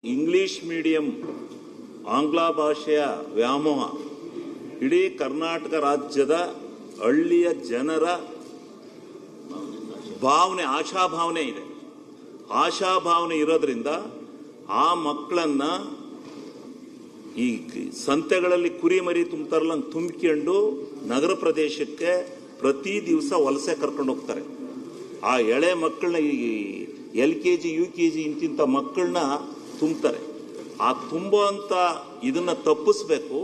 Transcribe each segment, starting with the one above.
English medium ಆಂಗ್ಲ ಭಾಷೆಯ ವ್ಯಾಮೋಹ ಇಡೀ ಕರ್ನಾಟಕ ರಾಜ್ಯದ ಹಳ್ಳಿಯ ಜನರ ಭಾವನೆ, ಆಶಾಭಾವನೆ ಇದೆ. ಆಶಾಭಾವನೆ ಇರೋದ್ರಿಂದ ಆ ಮಕ್ಕಳನ್ನ ಈ ಸಂತೆಗಳಲ್ಲಿ ಕುರಿ ಮರಿ ತುಂಬ್ತಾರಲ್ಲ ತುಂಬಿಕೊಂಡು ನಗರ ಪ್ರದೇಶಕ್ಕೆ ಪ್ರತಿ ದಿವಸ ವಲಸೆ ಕರ್ಕೊಂಡು ಹೋಗ್ತಾರೆ. ಆ ಎಳೆ ಮಕ್ಕಳನ್ನ ಈ LKG UKG ಇಂತಿಂಥ ಮಕ್ಕಳನ್ನ ತುಂಬ್ತಾರೆ. ಆ ತುಂಬುವಂಥ ಇದನ್ನ ತಪ್ಪಿಸ್ಬೇಕು.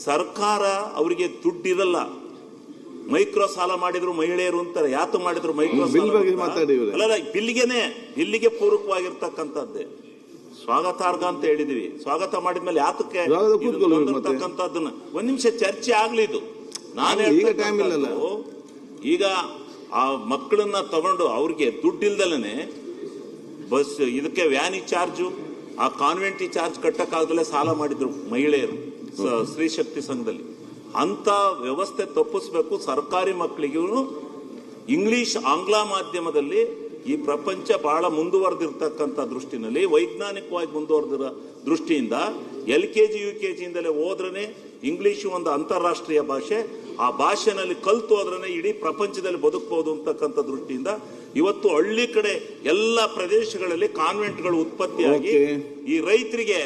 ಸರ್ಕಾರ ಅವರಿಗೆ ದುಡ್ಡಿರಲ್ಲ. ಮೈಕ್ರೋ ಸಾಲ ಮಾಡಿದ್ರು ಮಹಿಳೆಯರು ಅಂತಾರೆ. ಯಾತು ಮಾಡಿದ್ರು ಮೈಕ್ರೋ ಅಲ್ಲ, ಬಿಲ್ಲಿಗೆ ಪೂರಕವಾಗಿರ್ತಕ್ಕಂಥದ್ದೇ ಸ್ವಾಗತಾರ್ಹ ಅಂತ ಹೇಳಿದೀವಿ. ಸ್ವಾಗತ ಮಾಡಿದ್ಮೇಲೆ ಯಾತಕ್ಕೆ ಬಂದಿರ್ತಕ್ಕಂಥದ್ದನ್ನ ಒಂದ್ ನಿಮಿಷ ಚರ್ಚೆ ಆಗ್ಲಿ. ಇದು ನಾನು ಈಗ ಆ ಮಕ್ಕಳನ್ನ ತಗೊಂಡು ಅವ್ರಿಗೆ ದುಡ್ಡಿಲ್ದಲೇ ಬಸ್ ಇದಕ್ಕೆ ವ್ಯಾನಿ ಚಾರ್ಜು, ಆ ಕಾನ್ವೆಂಟಿ ಚಾರ್ಜ್ ಕಟ್ಟಕ್ಕಾಗದಲ್ಲೇ ಸಾಲ ಮಾಡಿದ್ರು ಮಹಿಳೆಯರು ಸ್ತ್ರೀ ಶಕ್ತಿ ಸಂಘದಲ್ಲಿ. ಅಂತ ವ್ಯವಸ್ಥೆ ತಪ್ಪಿಸ್ಬೇಕು. ಸರ್ಕಾರಿ ಮಕ್ಕಳಿಗೂ ಇಂಗ್ಲಿಷ್ ಆಂಗ್ಲ ಮಾಧ್ಯಮದಲ್ಲಿ ಈ ಪ್ರಪಂಚ ಬಹಳ ಮುಂದುವರೆದಿರ್ತಕ್ಕಂಥ ದೃಷ್ಟಿನಲ್ಲಿ, ವೈಜ್ಞಾನಿಕವಾಗಿ ಮುಂದುವರೆದಿರೋ ದೃಷ್ಟಿಯಿಂದ LKG UKG ಇಂದಲೇ ಹೋದ್ರೇ ಇಂಗ್ಲಿಷು ಒಂದು ಅಂತಾರಾಷ್ಟ್ರೀಯ ಭಾಷೆ. ಆ ಭಾಷೆನಲ್ಲಿ ಕಲ್ತು ಹೋದ್ರೇ ಇಡೀ ಪ್ರಪಂಚದಲ್ಲಿ ಬದುಕಬಹುದು ಅಂತಕ್ಕಂಥ ದೃಷ್ಟಿಯಿಂದ ಇವತ್ತು ಹಳ್ಳಿ ಕಡೆ ಎಲ್ಲ ಪ್ರದೇಶಗಳಲ್ಲಿ ಕಾನ್ವೆಂಟ್ಗಳು ಉತ್ಪತ್ತಿಯಾಗಿ ಈ ರೈತರಿಗೆ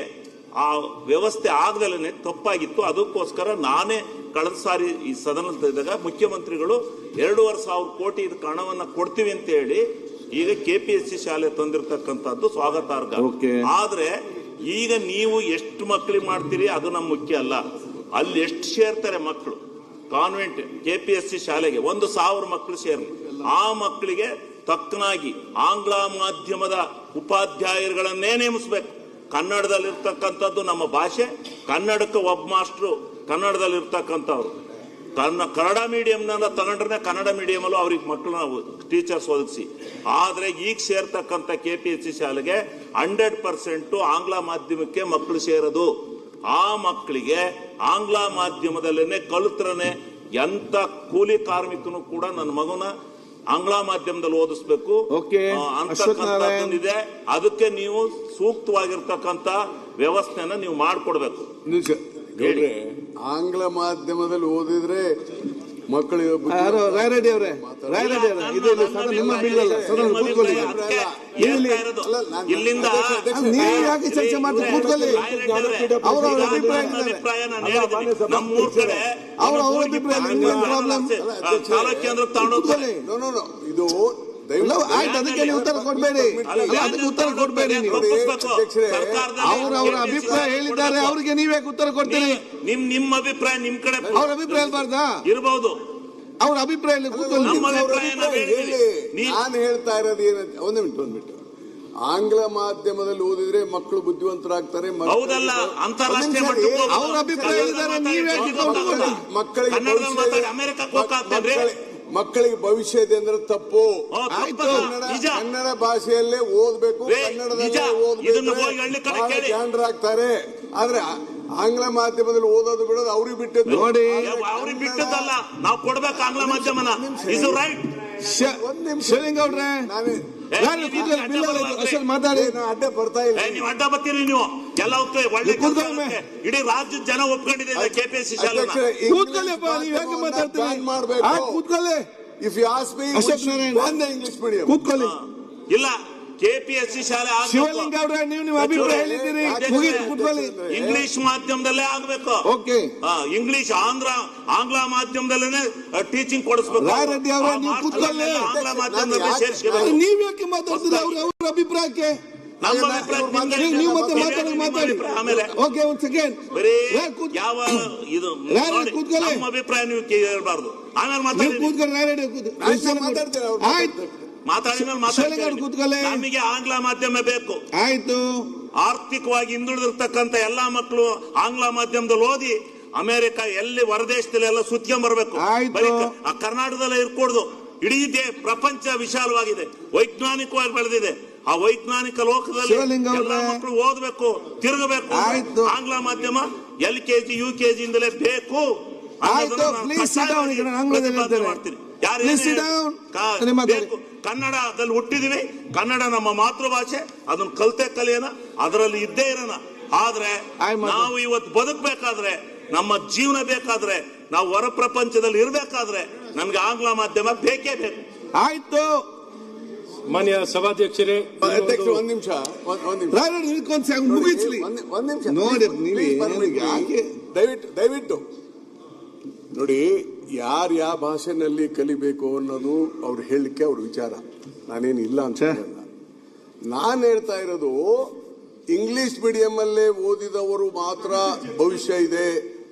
ಆ ವ್ಯವಸ್ಥೆ ಆಗದಲ್ಲೇ ತಪ್ಪಾಗಿತ್ತು. ಅದಕ್ಕೋಸ್ಕರ ನಾನೇ ಕಳೆದ ಸಾರಿ ಈ ಸದನದಲ್ಲಿದ್ದಾಗ ಮುಖ್ಯಮಂತ್ರಿಗಳು 2,500 ಕೋಟಿ ಇದಕ್ಕೆ ಹಣವನ್ನ ಕೊಡ್ತೀವಿ ಅಂತ ಹೇಳಿ ಈಗ KPSC ಶಾಲೆ ತಂದಿರತಕ್ಕಂಥದ್ದು ಸ್ವಾಗತಾರ್ಹ. ಆದ್ರೆ ಈಗ ನೀವು ಎಷ್ಟು ಮಕ್ಕಳಿಗೆ ಮಾಡ್ತೀರಿ ಅದು ನಮ್ಮ ಮುಖ್ಯ ಅಲ್ಲ. ಅಲ್ಲಿ ಎಷ್ಟು ಸೇರ್ತಾರೆ ಮಕ್ಕಳು ಕಾನ್ವೆಂಟ್ KPSC ಶಾಲೆಗೆ 1,000 ಮಕ್ಕಳು ಸೇರಲಿ. ಆ ಮಕ್ಕಳಿಗೆ ತಕ್ಕನಾಗಿ ಆಂಗ್ಲ ಮಾಧ್ಯಮದ ಉಪಾಧ್ಯಾಯರುಗಳನ್ನೇ ನೇಮಿಸಬೇಕು. ಕನ್ನಡದಲ್ಲಿರ್ತಕ್ಕಂಥದ್ದು ನಮ್ಮ ಭಾಷೆ. ಕನ್ನಡಕ್ಕೆ ಒಬ್ಬ ಮಾಸ್ಟ್ರು ಕನ್ನಡದಲ್ಲಿರ್ತಕ್ಕಂಥವ್ರು. ಕನ್ನಡ ಮೀಡಿಯಂನ ತಗೊಂಡ್ರೆ ಕನ್ನಡ ಮೀಡಿಯಮಲ್ಲೂ ಅವ್ರಿಗೆ ಮಕ್ಕಳನ್ನ ಟೀಚರ್ಸ್ ಒದಗಿಸಿ. ಆದ್ರೆ ಈಗ ಸೇರ್ತಕ್ಕಂಥ KPSC ಶಾಲೆಗೆ 100% ಆಂಗ್ಲ ಮಾಧ್ಯಮಕ್ಕೆ ಮಕ್ಕಳು ಸೇರೋದು. ಆ ಮಕ್ಕಳಿಗೆ ಆಂಗ್ಲ ಮಾಧ್ಯಮದಲ್ಲೇನೆ ಕಲಿತ್ರನೆ ಎಂತ ಕೂಲಿ ಕಾರ್ಮಿಕನು ಕೂಡ ನನ್ನ ಮಗುನ ಆಂಗ್ಲ ಮಾಧ್ಯಮದಲ್ಲಿ ಓದಿಸ್ಬೇಕು ಅಂತಕ್ಕಂಥದ್ದಿದೆ. ಅದಕ್ಕೆ ನೀವು ಸೂಕ್ತವಾಗಿರ್ತಕ್ಕಂಥ ವ್ಯವಸ್ಥೆನ ನೀವು ಮಾಡಿಕೊಡ್ಬೇಕು. ಆಂಗ್ಲ ಮಾಧ್ಯಮದಲ್ಲಿ ಓದಿದ್ರೆ ಮಕ್ಕಳಿಗೆ ಇಲ್ಲಿಂದ ಚರ್ಚೆ ಮಾಡ್ತಾರೆ. ನಮ್ಮೂರ್ ಕಡೆ ಕೇಂದ್ರ ತಗೊಂಡೋಗ್ತಾರೆ. ಇದು ಅದಕ್ಕೆ ನೀವು ಉತ್ತರ ಕೊಡ್ಬೇಡಿ, ಅದಕ್ಕೆ ಉತ್ತರ ಕೊಡ್ಬೇಡಿ. ನೀವು ಅವ್ರ ಅಭಿಪ್ರಾಯ ಹೇಳಿದ್ದಾರೆ, ಅವ್ರಿಗೆ ನೀವೇ ಉತ್ತರ ಕೊಡ್ತೀರಿ. ನಿಮ್ಮ ಅಭಿಪ್ರಾಯ ನಿಮ್ ಕಡೆ ಅವ್ರ ಅಭಿಪ್ರಾಯ ಇರಬಾರ್ದಾ? ಇರಬಹುದು. ಅವ್ರ ಅಭಿಪ್ರಾಯ ನಾನು ಹೇಳ್ತಾ ಇರೋದು ಏನಂತ ಒಂದು ಮಿನಿಟ್. ಆಂಗ್ಲ ಮಾಧ್ಯಮದಲ್ಲಿ ಓದಿದ್ರೆ ಮಕ್ಕಳು ಬುದ್ಧಿವಂತರಾಗ್ತಾರೆ. ಹೌದಲ್ಲ, ಅಂತಾರಾಷ್ಟ್ರೀಯ ಅವ್ರ ಅಭಿಪ್ರಾಯ ಹೇಳಿದ್ದಾರೆ, ನೀವೇ ಮಕ್ಕಳಿಗೆ ಭವಿಷ್ಯ ಇದೆ ಅಂದ್ರೆ ತಪ್ಪು. ಕನ್ನಡ ಭಾಷೆಯಲ್ಲೇ ಓದ್ಬೇಕು, ಕನ್ನಡದಲ್ಲೇ ಓದ್ಬೇಕು, ಜಾಣರಾಗ್ತಾರೆ. ಆದ್ರೆ ಆಂಗ್ಲ ಮಾಧ್ಯಮದಲ್ಲಿ ಓದೋದು ಬಿಡೋದು ಅವ್ರಿಗೆ ಬಿಟ್ಟದ್ದು. ನೋಡಿ, ಅವ್ರಿಗೆ ಬಿಟ್ಟದ್ದಲ್ಲ, ನಾವು ಕೊಡ್ಬೇಕು ಆಂಗ್ಲ ಮಾಧ್ಯಮನ. Is right. ಶಿವಲಿಂಗೌಡ್ರೆ ಮಾತಾಡಿ. ಅಡ್ಡ ಬರ್ತಾ ಇಲ್ಲ. ನೀವು ಅಡ್ಡ ಬರ್ತೀರಿ. ನೀವು ಎಲ್ಲ ಒಳ್ಳೆ ಇಡೀ ರಾಜ್ಯದ ಜನ ಒಪ್ಕೊಂಡಿದೆ KPSC ಶಾಲೆ. ಕೂತ್ಕೊಳ್ಳಿ. If you ask me, English medium ಕೂತ್ಕೊಳ್ಳಿ. ಇಲ್ಲ, KPSC ಶಾಲೆ ಶಿವಲಿಂಗೌಡ್ರೆ ನೀವು ಅಭಿಪ್ರಾಯ ಹೇಳಿದ್ದೀರಿ, ಕೂತ್ಕೊಳ್ಳಿ. ಇಂಗ್ಲಿಷ್ ಮಾಧ್ಯಮದಲ್ಲೇ ಆಗ್ಬೇಕು. ಓಕೆ. ಇಂಗ್ಲಿಷ್ ಆಂಗ್ಲ ಮಾಧ್ಯಮದಲ್ಲೇ ಟೀಚಿಂಗ್ ಕೊಡಿಸ್ಬೇಕು. ರಾಯರೆಡ್ಡಿ ಅವರೇ ನೀವು ಕೂತ್ಕೊಳ್ಳಿ. ಆಂಗ್ಲ ಮಾಧ್ಯಮದಲ್ಲಿ ಸೇರಿಸಬೇಕು. ನೀವ್ ಯಾಕೆ ಮಾತಾಡ್ತೀರಿ ಅವ್ರ ಅಭಿಪ್ರಾಯಕ್ಕೆ? ನೀವು ಮತ್ತೆ ಮಾತಾಡಿ. ಆಮೇಲೆ ಓಕೆ, ಒಂದ್ ಸೆಕೆಂಡ್. ಯಾವ ಇದು ನಮ್ಮ ಅಭಿಪ್ರಾಯ ನೀವು ಕೇಳಬಾರ್ದು. ಆಮೇಲೆ ಮಾತಾಡಿ. ನಮಗೆ ಆಂಗ್ಲ ಮಾಧ್ಯಮ ಬೇಕು. ಆಯ್ತು. ಆರ್ಥಿಕವಾಗಿ ಹಿಂದುಳಿದಿರ್ತಕ್ಕಂಥ ಎಲ್ಲಾ ಮಕ್ಕಳು ಆಂಗ್ಲ ಮಾಧ್ಯಮದಲ್ಲಿ ಓದಿ ಅಮೆರಿಕ ಎಲ್ಲಿ ಹೊರದೇಶದಲ್ಲಿ ಎಲ್ಲ ಸುತ್ಕೊಂಡ್ ಬರ್ಬೇಕು. ಕರ್ನಾಟಕದಲ್ಲೇ ಇರ್ಕೊಡ್ದು. ಇಡೀ ಪ್ರಪಂಚ ವಿಶಾಲವಾಗಿದೆ, ವೈಜ್ಞಾನಿಕವಾಗಿ ಬೆಳೆದಿದೆ. ಆ ವೈಜ್ಞಾನಿಕ ಲೋಕದಲ್ಲಿ ಎಲ್ಲ ಮಕ್ಕಳು ಓದಬೇಕು, ತಿರುಗಬೇಕು. ಆಂಗ್ಲ ಮಾಧ್ಯಮ LKG UKG ಇಂದಲೇ ಬೇಕು. ಮಾಡ್ತೀನಿ. ಯಾರು Please sit down. ಸರಿ, ಮಾತಾಡಿ. ಕನ್ನಡದಲ್ಲಿ ಹುಟ್ಟಿದಿವಿ, ಕನ್ನಡ ನಮ್ಮ ಮಾತೃಭಾಷೆ, ಅದನ್ನ ಕಲ್ತೆ ಕಲಿಯೋಣ, ಅದರಲ್ಲಿ ಇದ್ದೇ ಇರೋಣ. ಆದ್ರೆ ನಾವು ಇವತ್ತು ಬದುಕಬೇಕಾದ್ರೆ, ನಮ್ಮ ಜೀವನ ಬೇಕಾದ್ರೆ, ನಾವು ಹೊರ ಪ್ರಪಂಚದಲ್ಲಿ ಇರಬೇಕಾದ್ರೆ ನಮ್ಗೆ ಆಂಗ್ಲ ಮಾಧ್ಯಮ ಬೇಕೇ ಬೇಕು. ಆಯ್ತು. ಮಾನ್ಯ ಸಭಾಧ್ಯಕ್ಷರೇ, ಅಧ್ಯಕ್ಷರು ಒಂದ್ ನಿಮಿಷ ಮುಗಿಸ್ಲಿ. ಒಂದ್ ನಿಮಿಷ ನೋಡಿ, ದಯವಿಟ್ಟು ನೋಡಿ, ಯಾವ ಭಾಷೆನಲ್ಲಿ ಕಲಿಬೇಕು ಅನ್ನೋದು ಅವ್ರು ಹೇಳಲಿಕ್ಕೆ ಅವ್ರ ವಿಚಾರ, ನಾನೇನು ಇಲ್ಲ ಅಂತ ಹೇಳಲ್ಲ. ನಾನು ಹೇಳ್ತಾ ಇರೋದು ಇಂಗ್ಲಿಷ್ ಮೀಡಿಯಂ ಅಲ್ಲೇ ಓದಿದವರು ಮಾತ್ರ ಭವಿಷ್ಯ ಇದೆ,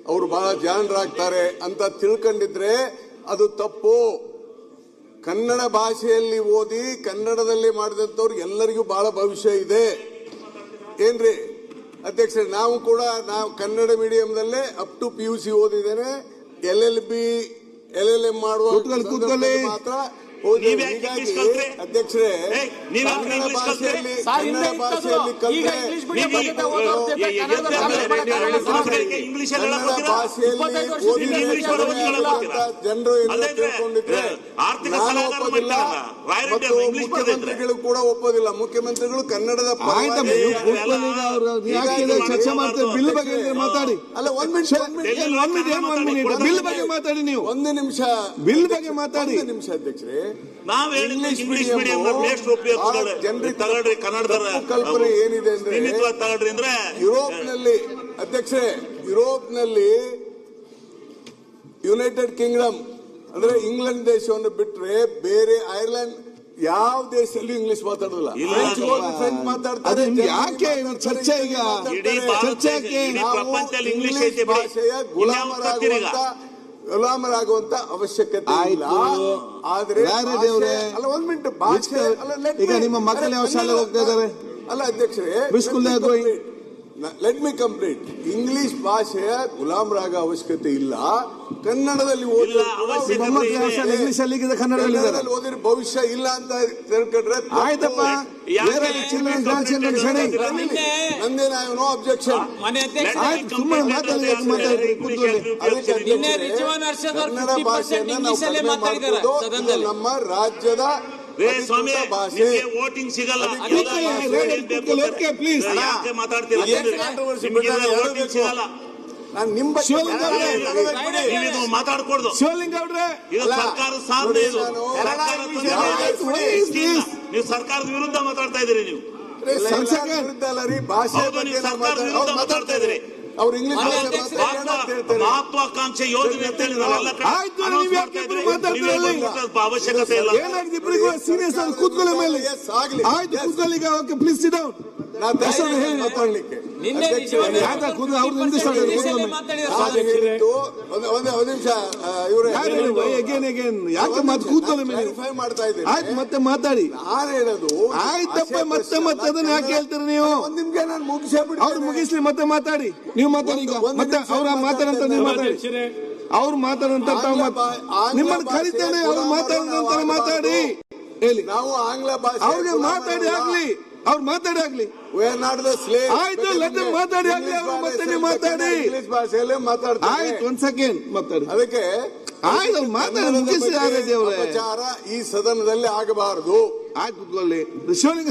ಅವರು ಬಹಳ ಜಾಣರಾಗ್ತಾರೆ ಅಂತ ತಿಳ್ಕೊಂಡಿದ್ರೆ ಅದು ತಪ್ಪು. ಕನ್ನಡ ಭಾಷೆಯಲ್ಲಿ ಓದಿ ಕನ್ನಡದಲ್ಲಿ ಮಾಡಿದಂಥವ್ರು ಎಲ್ಲರಿಗೂ ಬಹಳ ಭವಿಷ್ಯ ಇದೆ. ಏನ್ರಿ ಅಧ್ಯಕ್ಷರೇ, ನಾವು ಕನ್ನಡ ಮೀಡಿಯಂದಲ್ಲೇ ಅಪ್ ಟು PUC ಓದಿದ್ದೇನೆ, LLB LLM ಮಾಡುವ ಮಾತ್ರ ಅಧ್ಯಕ್ಷರೇ ಕನ್ನಡ ಭಾಷೆಯಲ್ಲಿ ಜನರು ತಿಳ್ಕೊಂಡಿದ್ರೆ ಮುಖ್ಯಮಂತ್ರಿಗಳು ಕೂಡ ಒಪ್ಪೋದಿಲ್ಲ. ಮುಖ್ಯಮಂತ್ರಿಗಳು ಕನ್ನಡದ ಚರ್ಚೆ ಮಾಡ್ತಾರೆ. ಬಿಲ್ ಬಗ್ಗೆ ಮಾತಾಡಿ. ಅಲ್ಲ, ಒಂದ್ ಮಿನಿಟ್ ಬಿಲ್ ಬಗ್ಗೆ ಮಾತಾಡಿ. ನೀವು ಒಂದು ನಿಮಿಷ ಬಿಲ್ ಬಗ್ಗೆ ಮಾತಾಡಿ. ನಿಮಿಷ ಅಧ್ಯಕ್ಷರೇ, ನಾವ್ ಇಂಗ್ಲಿಷ್ ಮೀಡಿಯಂ ತಗೊಳ್ರಿ, ಕನ್ನಡದ ಕಲ್ಪನೆ ಏನಿದೆ ಅಂದ್ರೆ ತಗೊಳ್ರಿ ಅಂದ್ರೆ ಯುರೋಪ್ನಲ್ಲಿ ಅಧ್ಯಕ್ಷರೇ, ಯುರೋಪ್ನಲ್ಲಿ ಯುನೈಟೆಡ್ ಕಿಂಗ್ಡಮ್ ಅಂದ್ರೆ ಇಂಗ್ಲೆಂಡ್ ದೇಶವನ್ನು ಬಿಟ್ರೆ ಬೇರೆ ಐರ್ಲೆಂಡ್ ಯಾವ ದೇಶದಲ್ಲೂ ಇಂಗ್ಲಿಷ್ ಮಾತಾಡೋದಿಲ್ಲ. ಫ್ರೆಂಚ್ ಮಾತಾಡ್ತಾರೆ. ಯಾಕೆ ಚರ್ಚೆ? ಈಗ ಚರ್ಚೆ ಇಂಗ್ಲಿಷ್ ಭಾಷೆಯ ಗುಲಾಮರಾಗುವಂತ ಅವಶ್ಯಕತೆ ಇಲ್ಲ. ಆದ್ರೆ ಅಲ್ಲ, ಒಂದ್ ಮಿನಿಟ್, ಭಾಷೆ ಈಗ ನಿಮ್ಮ ಮಕ್ಕಳು ಯಾವ ಶಾಲೆ ಹೋಗ್ತಾ ಇದ್ದಾರೆ? ಅಲ್ಲ ಅಧ್ಯಕ್ಷರೇ, ಲೆಟ್ ಮಿ ಕಂಪ್ಲೀಟ್. ಇಂಗ್ಲಿಷ್ ಭಾಷೆಯ ಗುಲಾಮರಾಗ ಅವಶ್ಯಕತೆ ಇಲ್ಲ. ಕನ್ನಡದಲ್ಲಿ ಇಂಗ್ಲಿಷ್ ಅಲ್ಲಿ ಕನ್ನಡದಲ್ಲಿ ಓದಿದ್ರೆ ಭವಿಷ್ಯ ಇಲ್ಲ ಅಂತ ತಿಳ್ಕೊಂಡ್ರೆ ಆಯ್ತಪ್ಪ. ನಂದೇನ ನೋ ಅಬ್ಜೆಕ್ಷನ್. ಆಯ್ತು, ಸುಮ್ಮನೆ ಮಾತಾಡಿ. ಕನ್ನಡ ಭಾಷೆಯನ್ನ ನಾವು ನಮ್ಮ ರಾಜ್ಯದ ಸ್ವಾಮಿ ವೋಟಿಂಗ್ ಸಿಗಲ್ಲ. ಪ್ಲೀಸ್ ಯಾಕೆ ಮಾತಾಡ್ತೀರಾ? ವೋಟಿಂಗ್ ಸಿಗಲ್ಲ. ನಾನು ನಿಮ್ಮ ಮಾತಾಡ್ಕೊಡ್ದು. ಶಿವಲಿಂಗ ಅವ್ರೆ, ಇದು ಸರ್ಕಾರದ ಸಾಧನೆ. ಇದು ನೀವು ಸರ್ಕಾರದ ವಿರುದ್ಧ ಮಾತಾಡ್ತಾ ಇದ್ದೀರಿ. ನೀವು ವಿರುದ್ಧ ಅಲ್ಲ ರೀ, ಭಾಷೆ ಸರ್ಕಾರದ ವಿರುದ್ಧ ಮಾತಾಡ್ತಾ ಇದ್ದೀರಿ. ಅವ್ರು ಇಂಗ್ಲಿಷ್ ಮಹತ್ವಾಕಾಂಕ್ಷೆ ಯೋಜನೆ ಅಂತ ಅವಶ್ಯಕತೆ ಇಲ್ಲ. ಸೀರಿಯಸ್ ಆಗಿ ಕೂತ್ಕೊಳ್ಳೋ ಮೇಲೆ ಆಯ್ತು, ಕೂತ್ಕೊಳ್ಳಿ. Okay, please sit down. ಮಾತಾಡ್ಲಿಕ್ಕೆ ಒಂದು ನಿಮಿಷ ಇವ್ರೆ ಯಾಕೆ ಮತ್ತೆ ಕೂತ್ಕೊಳ್ಳೋ ಮೇಲೆ ವೆರಿಫೈ ಮಾಡ್ತಾ ಇದ್ದೀನಿ. ಆಯ್ತು, ಮತ್ತೆ ಮಾತಾಡಿ. ನಾನು ಹೇಳೋದು ಆಯ್ತಪ್ಪ, ಮತ್ತೆ ಅದನ್ನ ಯಾಕೆ ಹೇಳ್ತೀರಿ ನೀವು? ಒಂದ್ ನಿಮ್ಗೆ ನಾನು ಮುಗಿಸ್ಬಿಟ್ಟು ಅವ್ರು ಮುಗಿಸ್ಲಿ, ಮತ್ತೆ ಮಾತಾಡಿ. ನೀವು ಮಾತಾಡಿ. ಈಗ ಮತ್ತೆ ಅವ್ರ ಮಾತಾಡಂತ ನೀವು ಮಾತಾಡಿ. ಅವ್ರು ಮಾತಾಡಂತ ನಿಮ್ಮನ್ನು ಕರಿತೇನೆ. ಅವ್ರು ಮಾತಾಡಿದ ಮಾತಾಡಿ. ಹೇಳಿ. ನಾವು ಆಂಗ್ಲ ಭಾಷೆ ಅವ್ರಿಗೆ ಮಾತಾಡಿ ಆಗ್ಲಿ, ಅವ್ರು ಮಾತಾಡಿ ಆಗ್ಲಿ. ಆಯ್ತು, ಮಾತಾಡಿ ಆಗ್ಲಿ. ಅವ್ರು ಮತ್ತೆ ನೀವು ಮಾತಾಡಿ. ಇಂಗ್ಲಿಷ್ ಭಾಷೆಯಲ್ಲೇ ಮಾತಾಡ್ತಾರೆ. ಆಯ್ತು, ಒಂದ್ ಸೆಕೆಂಡ್ ಮಾತಾಡಿ. ಅದಕ್ಕೆ ಆಯ್ತು, ಮಾತಾಡಿ, ಮುಗಿಸಿ. ಈ ಸದನದಲ್ಲಿ ಆಗಬಾರದು. ಆಯ್ತು, ಕೂತ್ಕೊಳ್ಳಿ. ಶಿವಲಿಂಗ